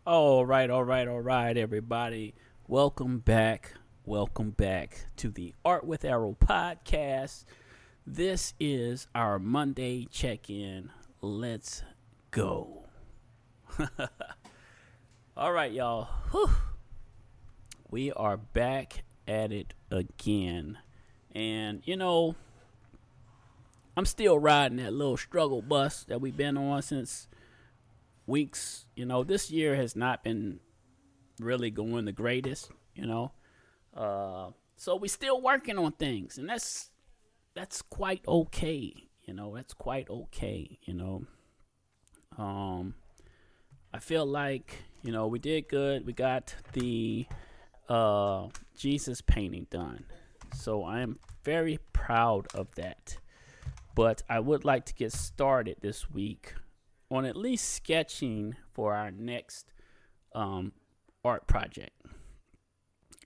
All right, everybody. Welcome back. Welcome back to the Art with Arrow podcast. This is our Monday check in. Let's go. All right, y'all. Whew. We are back at it again. And, I'm still riding that little struggle bus that we've been on since weeks. This year has not been really going the greatest. So we still working on things, and that's quite okay. That's quite okay. I feel like we did good. We got the Jesus painting done, so I am very proud of that. But I would like to get started this week on at least sketching for our next art project.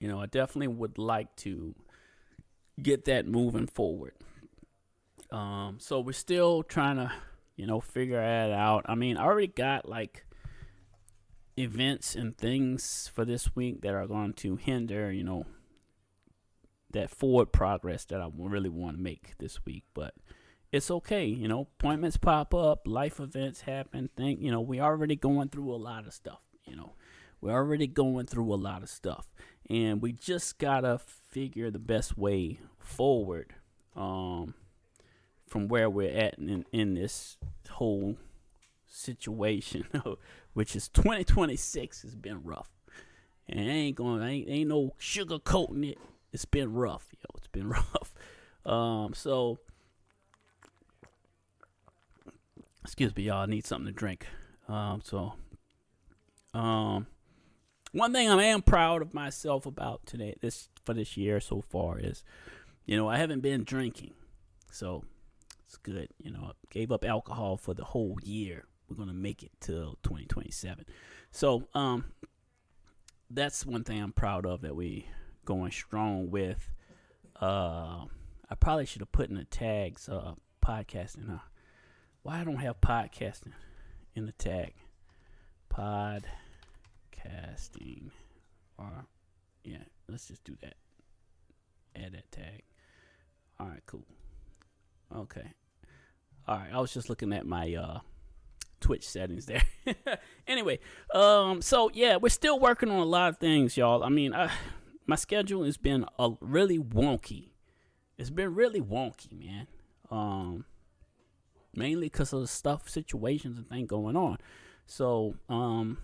I definitely would like to get that moving forward. So we're still trying to, figure that out. I mean, I already got like events and things for this week that are going to hinder, that forward progress that I really want to make this week. But it's okay, appointments pop up, life events happen. We already going through a lot of stuff, We're already going through a lot of stuff. And we just gotta figure the best way forward from where we're at in this whole situation, which is 2026 has been rough. And ain't no sugarcoating it. It's been rough, It's been rough. So excuse me, y'all. I need something to drink. One thing I am proud of myself about this year so far is, I haven't been drinking, so it's good. I gave up alcohol for the whole year. We're gonna make it till 2027. So that's one thing I'm proud of that we going strong with. I probably should have put in the tags podcasting. Why I don't have podcasting in the tag? Podcasting. Or, yeah, let's just do that. Add that tag. All right, cool. Okay. All right, I was just looking at my Twitch settings there. Anyway, so yeah, we're still working on a lot of things, y'all. I mean, my schedule has been really wonky. It's been really wonky, man. Mainly because of the situations and things going on. So, I'm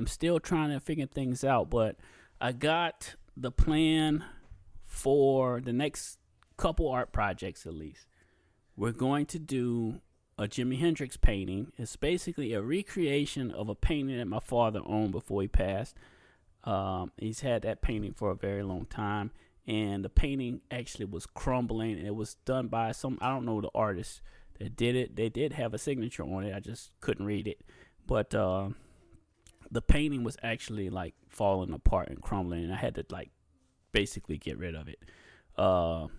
still trying to figure things out, but I got the plan for the next couple art projects at least. We're going to do a Jimi Hendrix painting. It's basically a recreation of a painting that my father owned before he passed. He's had that painting for a very long time. And the painting actually was crumbling. And it was done by I don't know the artist that did it. They did have a signature on it. I just couldn't read it. But the painting was actually like falling apart and crumbling. And I had to like basically get rid of it. But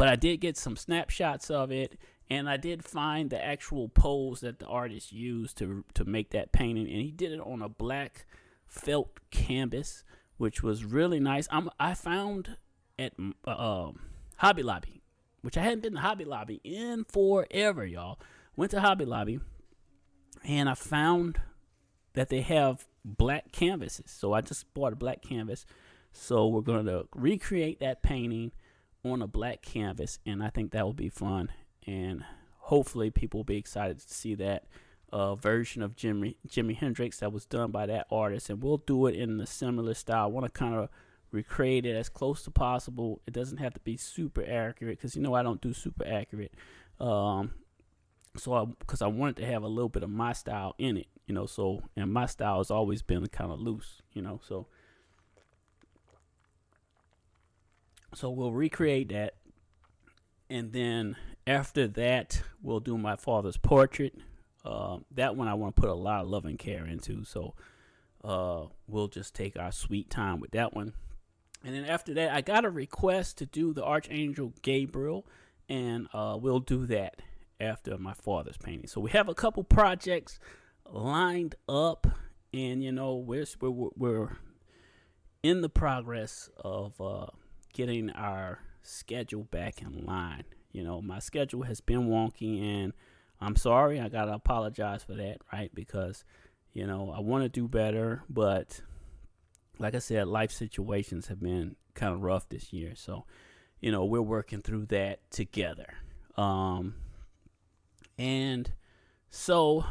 I did get some snapshots of it. And I did find the actual pose that the artist used to make that painting. And he did it on a black felt canvas, which was really nice. I found at Hobby Lobby, which I hadn't been to Hobby Lobby in forever, y'all. Went to Hobby Lobby, and I found that they have black canvases. So I just bought a black canvas. So we're going to recreate that painting on a black canvas, and I think that will be fun. And hopefully people will be excited to see that version of Jimi Hendrix that was done by that artist, and we'll do it in a similar style. I want to kind of recreate it as close to possible. It doesn't have to be super accurate because I don't do super accurate. Because I wanted to have a little bit of my style in it, and my style has always been kind of loose, so we'll recreate that, and then after that we'll do my father's portrait. That one I want to put a lot of love and care into, so we'll just take our sweet time with that one. And then after that, I got a request to do the Archangel Gabriel, and we'll do that after my father's painting. So we have a couple projects lined up, and we're in the progress of getting our schedule back in line. My schedule has been wonky, and I'm sorry. I gotta apologize for that, right? Because I want to do better, but like I said, life situations have been kind of rough this year. So we're working through that together. And so,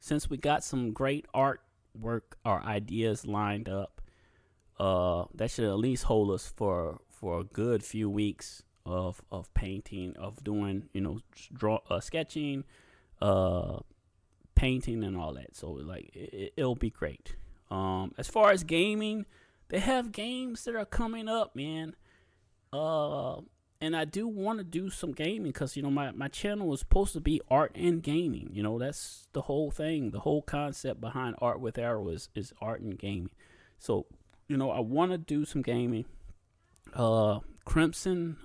since we got some great artwork or ideas lined up, that should at least hold us for a good few weeks of painting, of doing sketching, uh, painting, and all that. So like it'll be great. As far as gaming, they have games that are coming up, man. Uh, and I do want to do some gaming because my channel was supposed to be art and gaming. That's the whole thing. The whole concept behind Art with Arrow is art and gaming. So I want to do some gaming. Crimson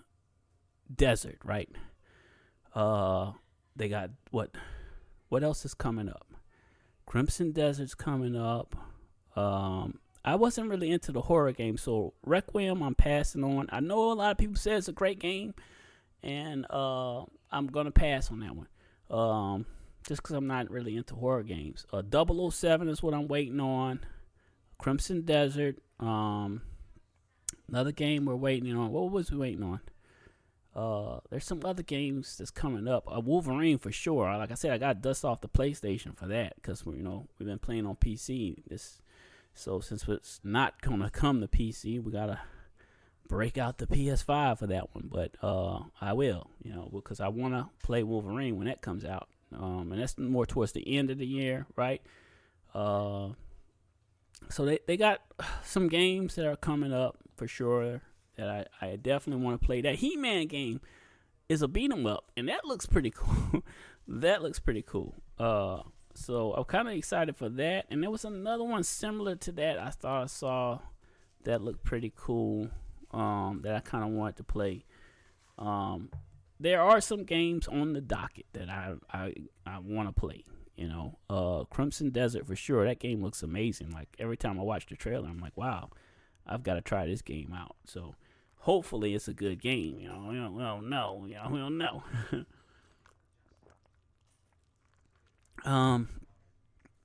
Desert, right? They got what else is coming up? Crimson Desert's coming up. I wasn't really into the horror game, so Requiem I'm passing on. I know a lot of people say it's a great game, and I'm gonna pass on that one. Just because I'm not really into horror games. 007 is what I'm waiting on. Crimson Desert. Another game we're waiting on. What was we waiting on? There's some other games that's coming up. Wolverine for sure. Like I said, I got to dust off the PlayStation for that because we've been playing on PC. So since it's not gonna come to PC, we gotta break out the PS5 for that one. But I will, because I want to play Wolverine when that comes out. And that's more towards the end of the year, right? So they got some games that are coming up for sure that I definitely want to play. That He-Man game is a beat 'em up, and that looks pretty cool. That looks pretty cool. So I'm kind of excited for that. And there was another one similar to that I thought I saw that looked pretty cool, that I kind of wanted to play. There are some games on the docket that I want to play. Crimson Desert for sure. That game looks amazing. Like every time I watch the trailer, I'm like, wow, I've got to try this game out. So hopefully it's a good game. We don't know. We don't know.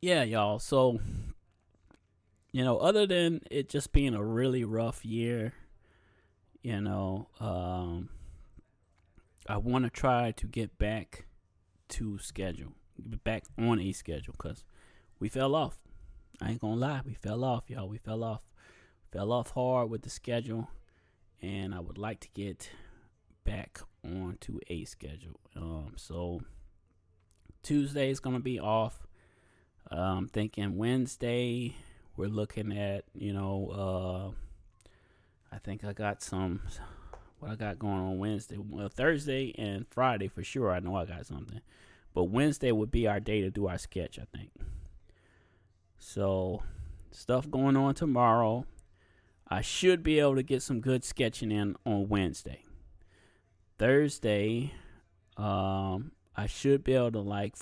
Yeah, y'all. So other than it just being a really rough year, I want to try to get back to schedule, get back on a schedule, because we fell off. I ain't gonna lie, we fell off, y'all. We fell off hard with the schedule, and I would like to get back onto a schedule. So Tuesday is gonna be off. I'm thinking Wednesday we're looking at, I think I got what I got going on Wednesday. Well, Thursday and Friday for sure, I know I got something. But Wednesday would be our day to do our sketch, I think. So, stuff going on tomorrow. I should be able to get some good sketching in on Wednesday. Thursday, I should be able to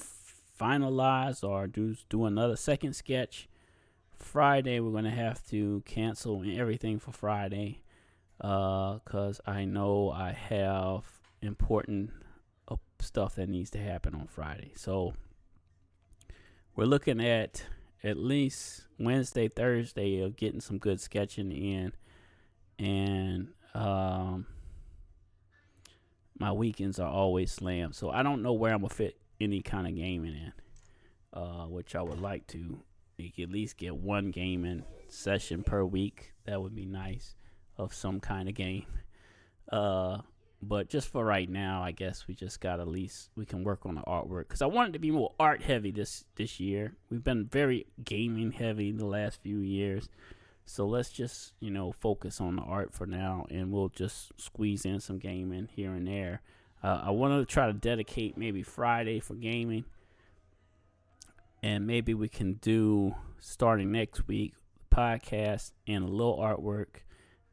finalize or do another second sketch. Friday, we're going to have to cancel everything for Friday, because I know I have important stuff that needs to happen on Friday. So we're looking at least Wednesday, Thursday of getting some good sketching in, and my weekends are always slammed. So I don't know where I'm gonna fit any kind of gaming in, which I would like to. You can at least get one gaming session per week. That would be nice, of some kind of game. But just for right now, I guess we just got at least we can work on the artwork, because I wanted to be more art heavy this year. We've been very gaming heavy the last few years, so let's just focus on the art for now, and we'll just squeeze in some gaming here and there. I want to try to dedicate maybe Friday for gaming, and maybe we can do, starting next week, podcast and a little artwork.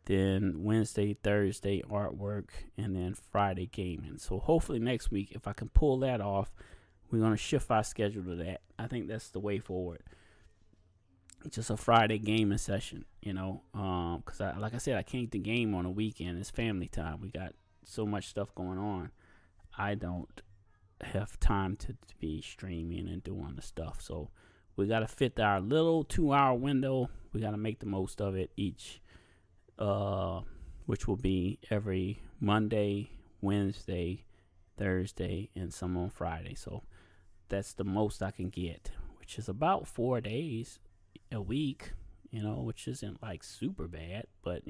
Then Wednesday, Thursday artwork, and then Friday gaming. So hopefully next week, if I can pull that off, we're gonna shift our schedule to that. I think that's the way forward. Just a Friday gaming session, because like I said, I can't the game on a weekend. It's family time. We got so much stuff going on. I don't have time to be streaming and doing the stuff. So we got to fit our little 2-hour window. We got to make the most of it each, which will be every Monday, Wednesday, Thursday, and some on Friday. So that's the most I can get, which is about 4 days a week, which isn't like super bad, but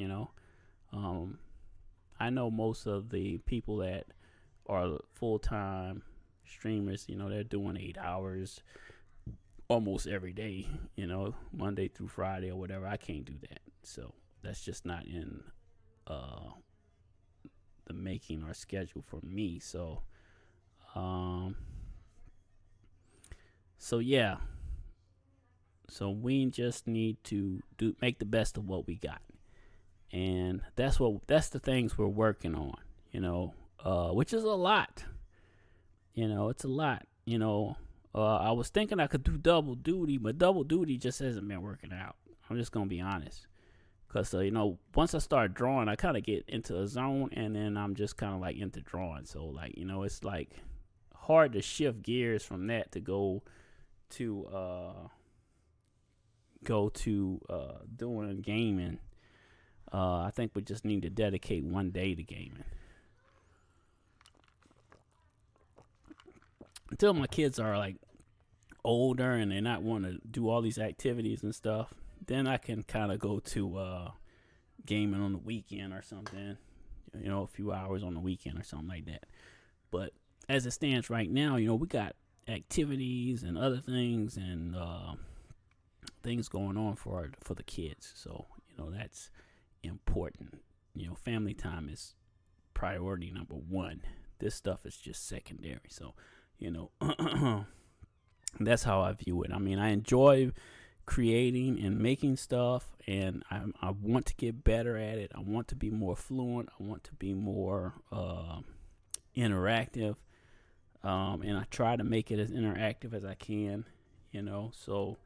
I know most of the people that are full-time streamers, they're doing 8 hours almost every day, Monday through Friday or whatever. I can't do that. So that's just not in the making or schedule for me. So yeah. So we just need to make the best of what we got. And that's the things we're working on, which is a lot. It's a lot. I was thinking I could do double duty, but double duty just hasn't been working out. I'm just going to be honest. Because, once I start drawing, I kind of get into a zone, and then I'm just kind of like into drawing. So, like, it's like hard to shift gears from that to go to doing gaming. I think we just need to dedicate one day to gaming. Until my kids are like older and they not want to do all these activities and stuff, then I can kind of go to gaming on the weekend or something. A few hours on the weekend or something like that. But as it stands right now, we got activities and other things and things going on for the kids. So that's important. Family time is priority number one. This stuff is just secondary. So that's how I view it. I mean, I enjoy creating and making stuff, and I want to get better at it. I want to be more fluent. I want to be more interactive, and I try to make it as interactive as I can. So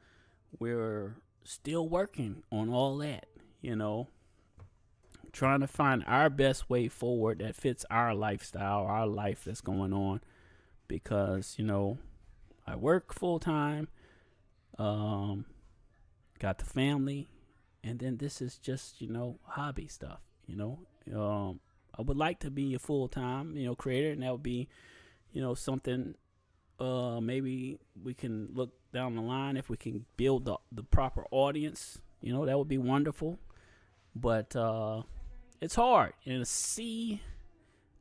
we're still working on all that. Trying to find our best way forward that fits our lifestyle, our life that's going on. Because, I work full time, got the family, and then this is just, hobby stuff, I would like to be a full time, creator, and that would be, something, maybe we can look down the line if we can build the proper audience, that would be wonderful. But it's hard. In a sea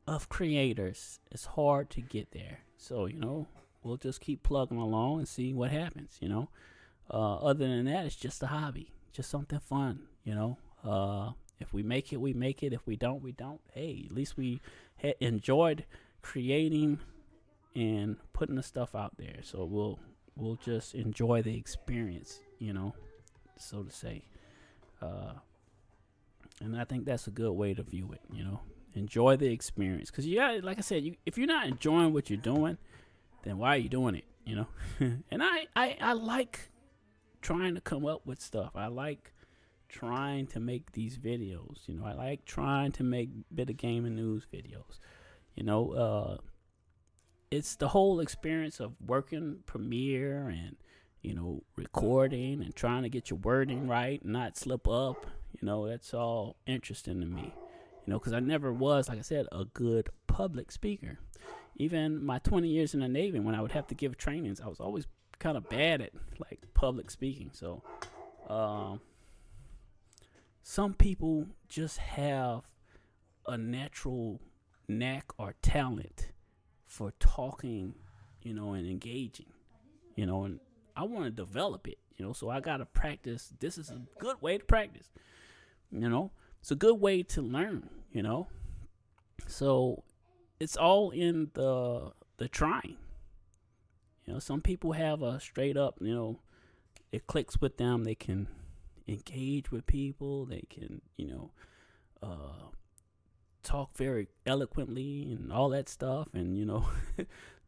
of creators, it's hard to get there. So, we'll just keep plugging along and see what happens, Other than that, it's just a hobby, just something fun, If we make it, we make it. If we don't, we don't. Hey, at least we enjoyed creating and putting the stuff out there. So we'll just enjoy the experience, so to say. And I think that's a good way to view it, Enjoy the experience. Because, like I said, if you're not enjoying what you're doing, then why are you doing it, And I like trying to come up with stuff. I like trying to make these videos, I like trying to make bit of gaming news videos, It's the whole experience of working Premiere and, recording and trying to get your wording right and not slip up. That's all interesting to me, because I never was, like I said, a good public speaker. Even my 20 years in the Navy, when I would have to give trainings, I was always kind of bad at like public speaking. So some people just have a natural knack or talent for talking, and engaging, and I want to develop it, so I got to practice. This is a good way to practice, it's a good way to learn, so it's all in the trying. Some people have a straight up, it clicks with them. They can engage with people. They can, talk very eloquently and all that stuff. And,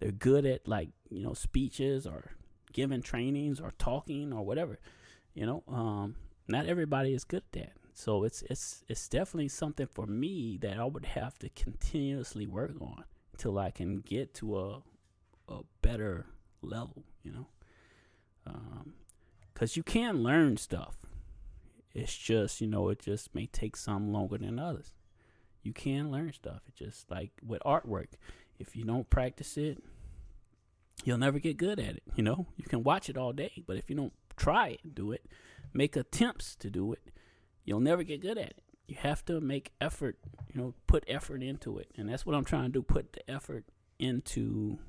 they're good at like, speeches or giving trainings or talking or whatever. Not everybody is good at that. So it's definitely something for me that I would have to continuously work on until I can get to a better level, because you can learn stuff. It's just, it just may take some longer than others. You can learn stuff. It's just like with artwork. If you don't practice it, you'll never get good at it. You can watch it all day, but if you don't try it, do it, make attempts to do it, you'll never get good at it. You have to make effort, put effort into it. And that's what I'm trying to do, put the effort into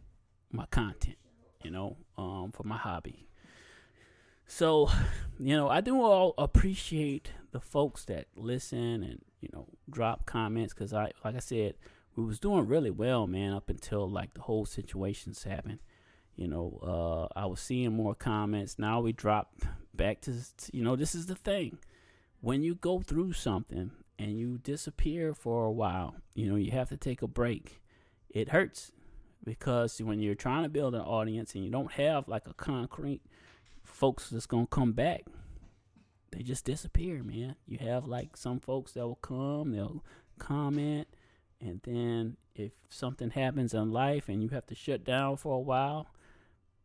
my content, for my hobby. So, I do all appreciate the folks that listen and, drop comments, because like I said, we was doing really well, man, up until like the whole situations happened. I was seeing more comments. Now we drop back to, this is the thing. When you go through something and you disappear for a while, you have to take a break. It hurts, because when you're trying to build an audience and you don't have like a concrete folks that's going to come back, they just disappear, man. You have like some folks that will come, they'll comment, and then if something happens in life and you have to shut down for a while,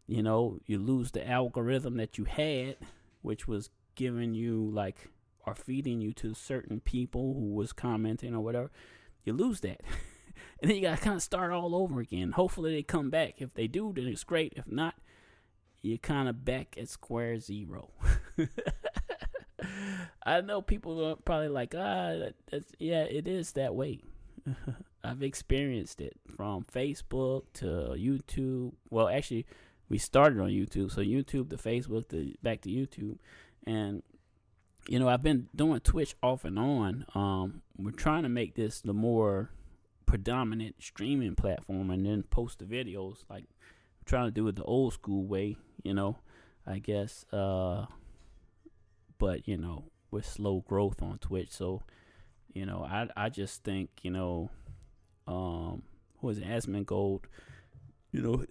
you lose the algorithm that you had, which was giving you like, or feeding you to certain people who was commenting or whatever. You lose that. And then you got to kind of start all over again. Hopefully they come back. If they do, then it's great. If not, you're kind of back at square zero. I know people are probably like, yeah, it is that way. I've experienced it from Facebook to YouTube. Well, actually, we started on YouTube. So YouTube to Facebook to back to YouTube. And, I've been doing Twitch off and on. We're trying to make this the more predominant streaming platform and then post the videos. Like, I'm trying to do it the old school way, I guess. But, with slow growth on Twitch. So, I just think, who was it? Asmongold,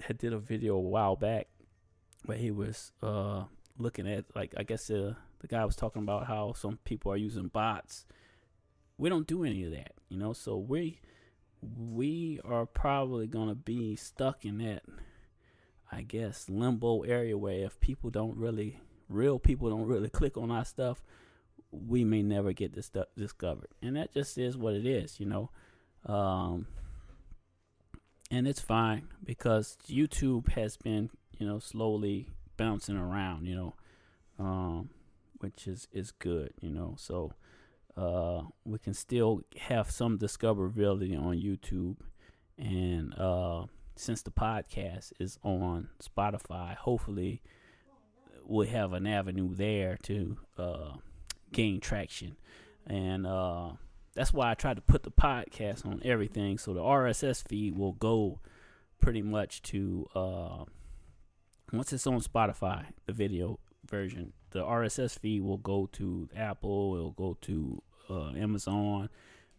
had did a video a while back where he was looking at, like, I guess the guy was talking about how some people are using bots. We don't do any of that, so we are probably going to be stuck in that, I guess, limbo area where if real people don't really click on our stuff, we may never get this stuff discovered. And that just is what it is, and it's fine, because YouTube has been, slowly bouncing around, which is good, so we can still have some discoverability on YouTube. And since the podcast is on Spotify, hopefully we'll have an avenue there to gain traction. And that's why I tried to put the podcast on everything, so the RSS feed will go pretty much to once it's on Spotify, the video version, the RSS feed will go to Apple, it'll go to Amazon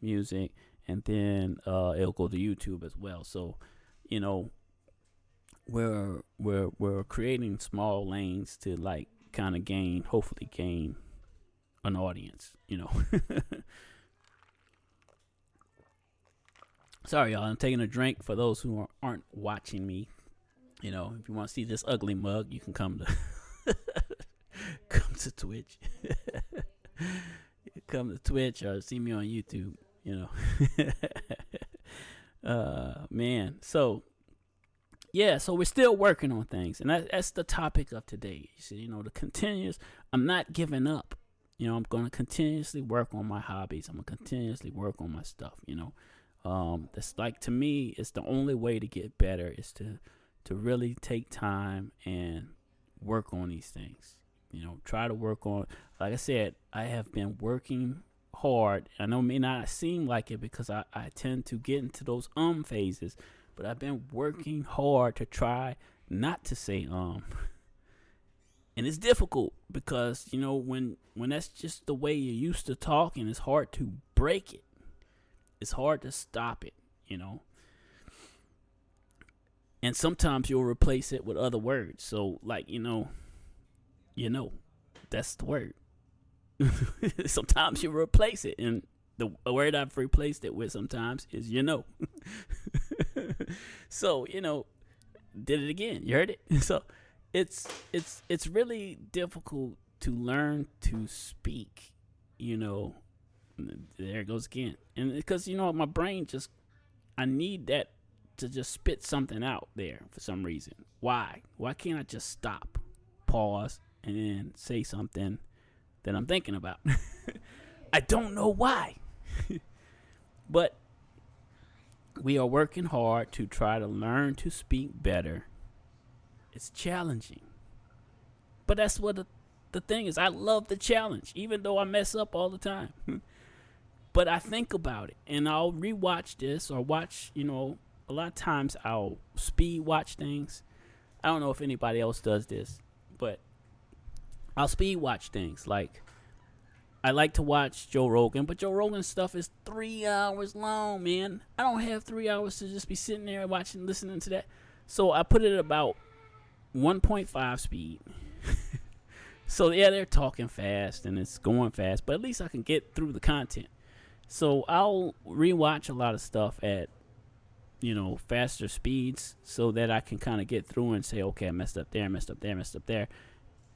Music, and then it'll go to YouTube as well. So, we're creating small lanes to like kind of hopefully gain an audience, Sorry, y'all. I'm taking a drink for those who aren't watching me. If you want to see this ugly mug, you can come to Twitch. Come to Twitch or see me on YouTube. Man. So, yeah. So we're still working on things, and that's the topic of today. You see, the continuous. I'm not giving up. I'm going to continuously work on my hobbies. I'm going to continuously work on my stuff. That's like, to me, it's the only way to get better is to really take time and work on these things. Try to work on, like I said, I have been working hard. I know it may not seem like it because I tend to get into those phases, but I've been working hard to try not to say And it's difficult because, when that's just the way you're used to talking, it's hard to break it. It's hard to stop it, And sometimes you'll replace it with other words. So, like, you know, that's the word. Sometimes you replace it. And the word I've replaced it with sometimes is So, did it again. You heard it? So it's really difficult to learn to speak, you know. There it goes again. And because my brain just, I need that to just spit something out there for some reason. Why can't I just stop, pause, and then say something that I'm thinking about? I don't know why. But we are working hard to try to learn to speak better. It's challenging, but that's what the thing is. I love the challenge, even though I mess up all the time. But I think about it, and I'll rewatch this or watch. A lot of times I'll speed watch things. I don't know if anybody else does this, but I'll speed watch things. Like, I like to watch Joe Rogan, but Joe Rogan's stuff is 3 hours long, man. I don't have 3 hours to just be sitting there watching, listening to that. So I put it at about 1.5 speed. So yeah, they're talking fast and it's going fast, but at least I can get through the content. So I'll rewatch a lot of stuff at faster speeds so that I can kind of get through and say, okay, I messed up there, messed up there, messed up there,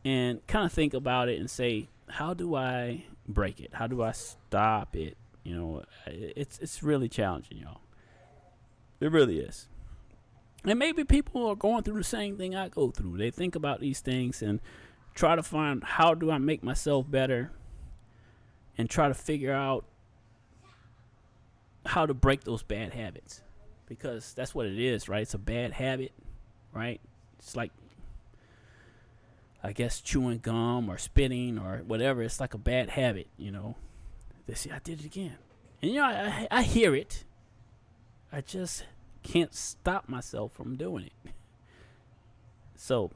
and kind of think about it and say, how do I break it? How do I stop it? It's really challenging, y'all. It really is. And maybe people are going through the same thing I go through. They think about these things and try to find, how do I make myself better, and try to figure out how to break those bad habits. Because that's what it is, right? It's a bad habit, right? It's like, I guess, chewing gum or spitting or whatever. It's like a bad habit, They say, I did it again. And, I hear it. I just can't stop myself from doing it. So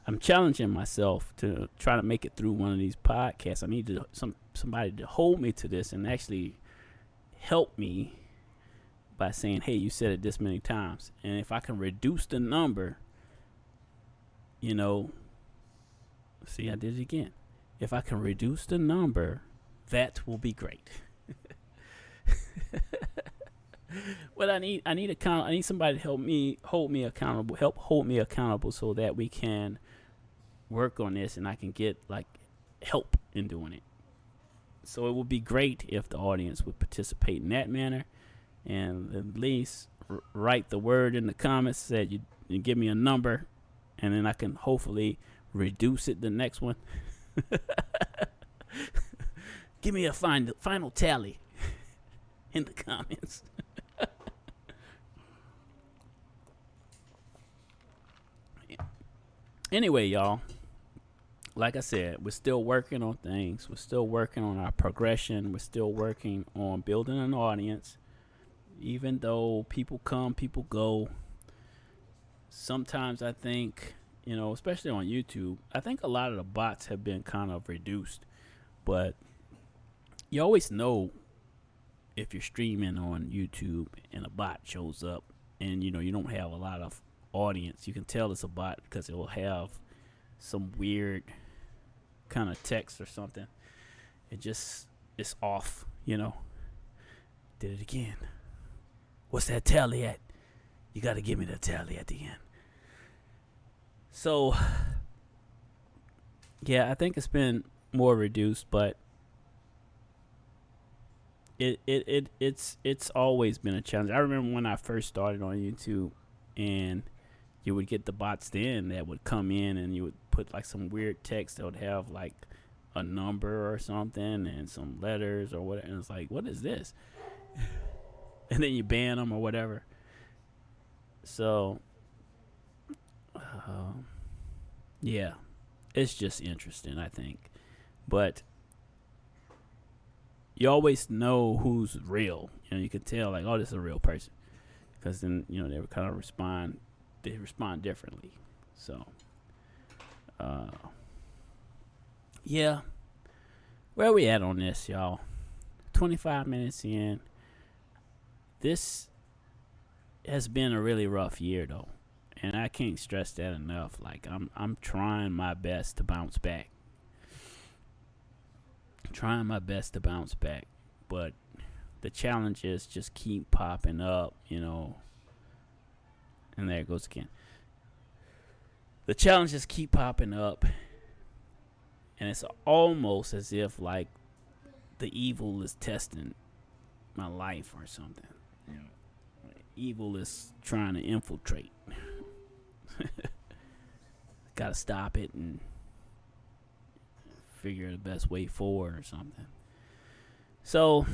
I'm challenging myself to try to make it through one of these podcasts. I need somebody to hold me to this and actually help me by saying, hey, you said it this many times. And if I can reduce the number, see, I did it again. If I can reduce the number, that will be great. But I need somebody to help hold me accountable so that we can work on this and I can get help in doing it. So it would be great if the audience would participate in that manner and at least write the word in the comments that you give me a number, and then I can hopefully reduce it the next one. Give me a final tally in the comments. Anyway, y'all, like I said, we're still working on things. We're still working on our progression. We're still working on building an audience. Even though people come, people go, sometimes I think, especially on YouTube, I think a lot of the bots have been kind of reduced. But you always know if you're streaming on YouTube and a bot shows up and, you don't have a lot of audience. You can tell it's a bot because it will have some weird kind of text or something. It's off, Did it again. What's that tally at? You got to give me the tally at the end. So, yeah, I think it's been more reduced, but it's always been a challenge. I remember when I first started on YouTube, and you would get the bots then that would come in, and you would put some weird text that would have a number or something and some letters or whatever, and it's like, what is this? And then you ban them or whatever. So, yeah, it's just interesting, I think. But you always know who's real. You can tell, oh, this is a real person. Because then, they would kind of respond. They respond differently. So, yeah. Where are we at on this, y'all? 25 minutes in. This has been a really rough year though, and I can't stress that enough. Like I'm trying my best to bounce back, trying my best to bounce back, but the challenges just keep popping up, And there it goes again. The challenges keep popping up, and it's almost as if like the evil is testing my life or something. You know, evil is trying to infiltrate. Got to stop it and figure the best way forward or something. So,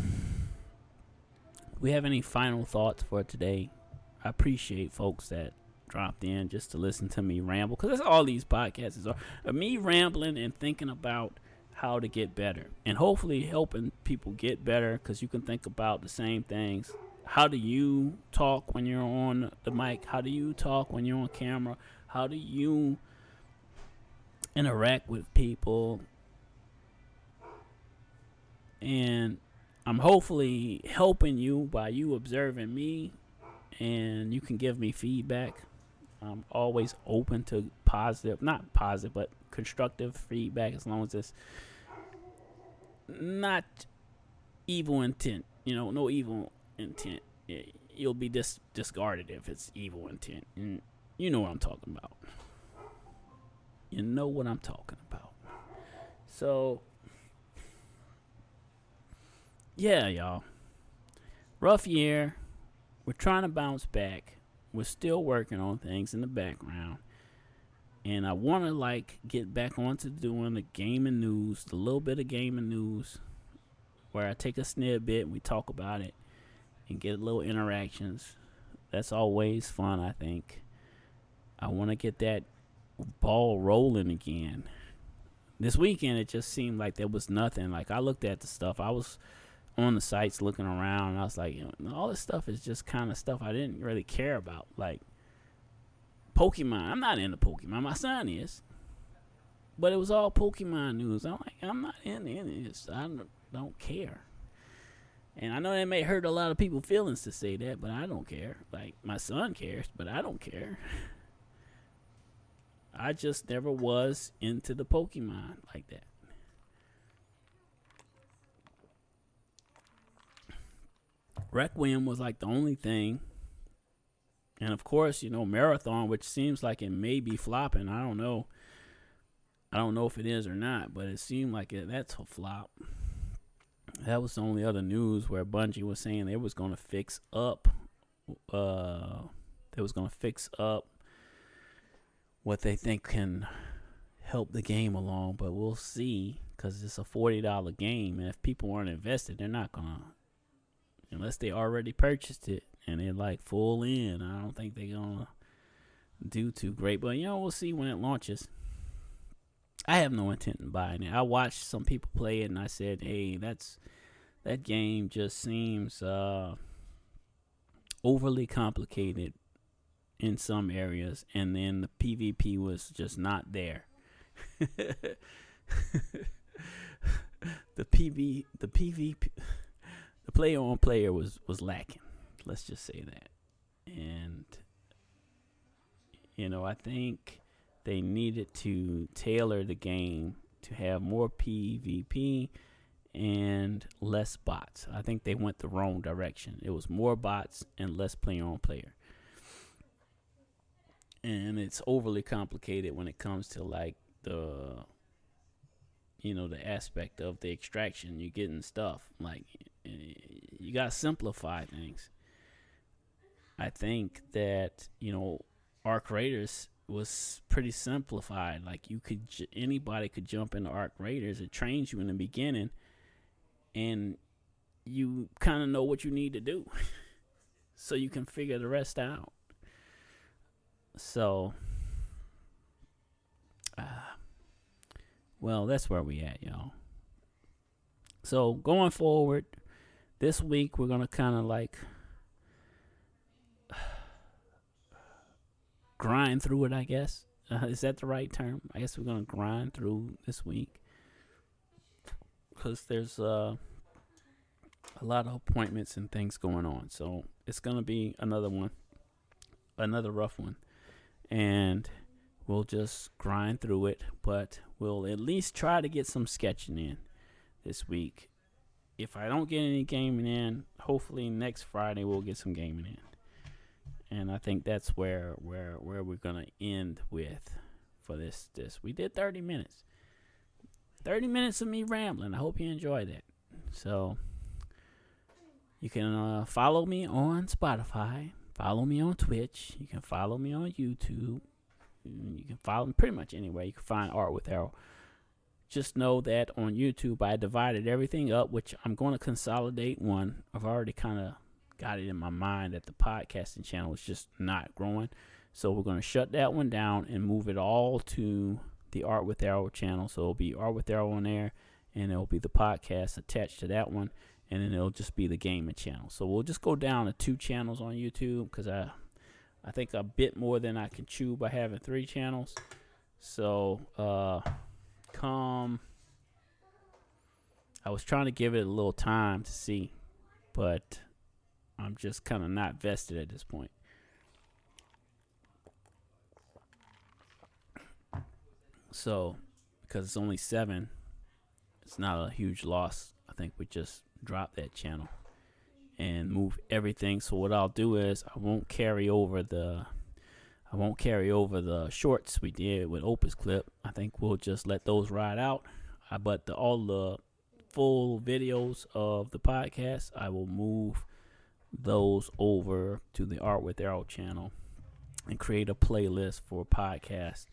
we have any final thoughts for today? I appreciate folks that dropped in just to listen to me ramble, because that's all these podcasts are me rambling and thinking about how to get better, and hopefully helping people get better, because you can think about the same things. How do you talk when you're on the mic? How do you talk when you're on camera? How do you interact with people? And I'm hopefully helping you by you observing me, and you can give me feedback. I'm always open to not positive, but constructive feedback, as long as it's not evil intent. No evil intent. You'll be discarded if it's evil intent. And you know what I'm talking about. You know what I'm talking about. So, yeah, y'all. Rough year. We're trying to bounce back. We're still working on things in the background. And I want to get back onto doing the gaming news, the little bit of gaming news, where I take a snippet and we talk about it and get little interactions. That's always fun, I think. I want to get that ball rolling again. This weekend, it just seemed like there was nothing. Like, I looked at the stuff. I was on the sites looking around, and I was like, all this stuff is just kind of stuff I didn't really care about. Like, Pokemon. I'm not into Pokemon. My son is. But it was all Pokemon news. I'm like, I'm not into this. I don't care. And I know that may hurt a lot of people's feelings to say that, but I don't care. Like, my son cares, but I don't care. I just never was into the Pokemon like that. Requiem was like the only thing. And of course, Marathon, which seems like it may be flopping. I don't know. I don't know if it is or not, but it seemed like that's a flop. That was the only other news where Bungie was saying they was going to fix up. They was going to fix up what they think can help the game along, but we'll see, because it's a $40 game, and if people aren't invested, they're not going to, unless they already purchased it and they're like full in. I don't think they're going to do too great, but we'll see when it launches. I have no intent in buying it. I watched some people play it, and I said, hey, that game just seems overly complicated in some areas, and then the PvP was just not there. the PvP, the player on player was lacking. Let's just say that. And I think they needed to tailor the game to have more PvP and less bots. I think they went the wrong direction. It was more bots and less player on player. And it's overly complicated when it comes to the aspect of the extraction. You're getting stuff. Like, you got to simplify things. I think that, Arc Raiders was pretty simplified. Like, anybody could jump into Arc Raiders. It trains you in the beginning, and you kind of know what you need to do, so you can figure the rest out. So, well, that's where we at, y'all. So, going forward, this week we're gonna kind of grind through it, I guess. Is that the right term? I guess we're gonna grind through this week, because there's a lot of appointments and things going on. So it's gonna be another one. another rough one, and we'll just grind through it. But we'll at least try to get some sketching in this week. If I don't get any gaming in, hopefully next Friday we'll get some gaming in. And I think that's where we're gonna end with for this. We did 30 minutes. 30 minutes of me rambling. I hope you enjoyed it. So you can follow me on Spotify, follow me on Twitch, you can follow me on YouTube, you can follow me pretty much anywhere you can find Art with Arrow. Just know that on YouTube I divided everything up, which I'm going to consolidate one. I've already kind of got it in my mind that the podcasting channel is just not growing. So we're going to shut that one down and move it all to the Art with Arrow channel. So it'll be Art with Arrow on there, and it'll be the podcast attached to that one, and then it'll just be the gaming channel. So we'll just go down to 2 channels on YouTube because I think a bit more than I can chew by having 3 channels. So I was trying to give it a little time to see, but I'm just kind of not vested at this point. So, because it's only 7, it's not a huge loss. I think we just drop that channel and move everything. So what I'll do is I won't carry over the shorts we did with Opus Clip. I think we'll just let those ride out. But all the full videos of the podcast, I will move those over to the Art with Arrow channel and create a playlist for podcast.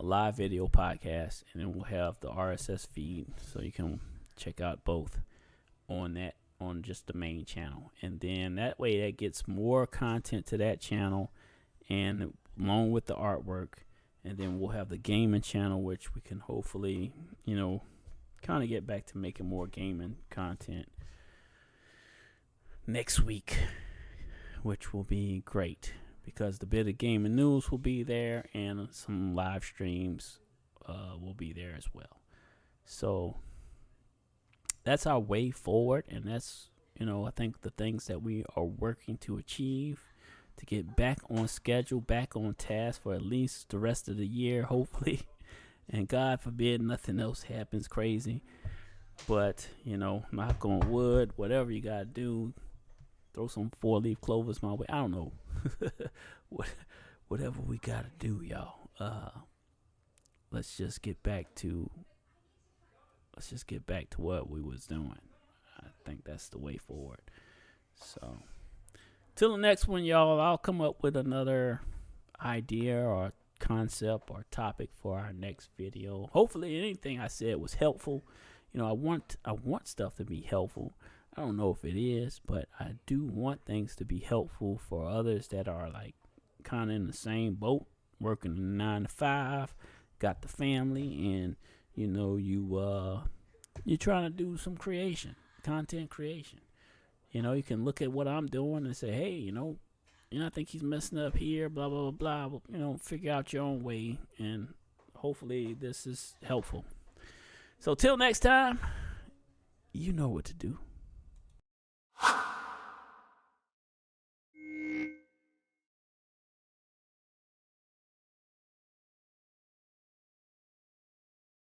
Live video podcast, and then we'll have the RSS feed so you can check out both on just the main channel, and then that way that gets more content to that channel and along with the artwork. And then we'll have the gaming channel, which we can hopefully kind of get back to making more gaming content next week, which will be great. Because the bit of gaming news will be there, and some live streams will be there as well. So that's our way forward, and that's I think the things that we are working to achieve to get back on schedule, back on task for at least the rest of the year, hopefully. And God forbid nothing else happens crazy. But knock on wood, whatever you gotta do. Throw some 4-leaf clovers my way. I don't know. Whatever we gotta do, y'all. Let's just get back to what we was doing. I think that's the way forward. So, till the next one, y'all. I'll come up with another idea or concept or topic for our next video. Hopefully, anything I said was helpful. I want stuff to be helpful. I don't know if it is, but I do want things to be helpful for others that are like kind of in the same boat, working a 9 to 5, got the family, and you're trying to do some content creation. You can look at what I'm doing and say, hey, I think he's messing up here, blah blah blah blah. Figure out your own way, and hopefully this is helpful. So till next time, you know what to do.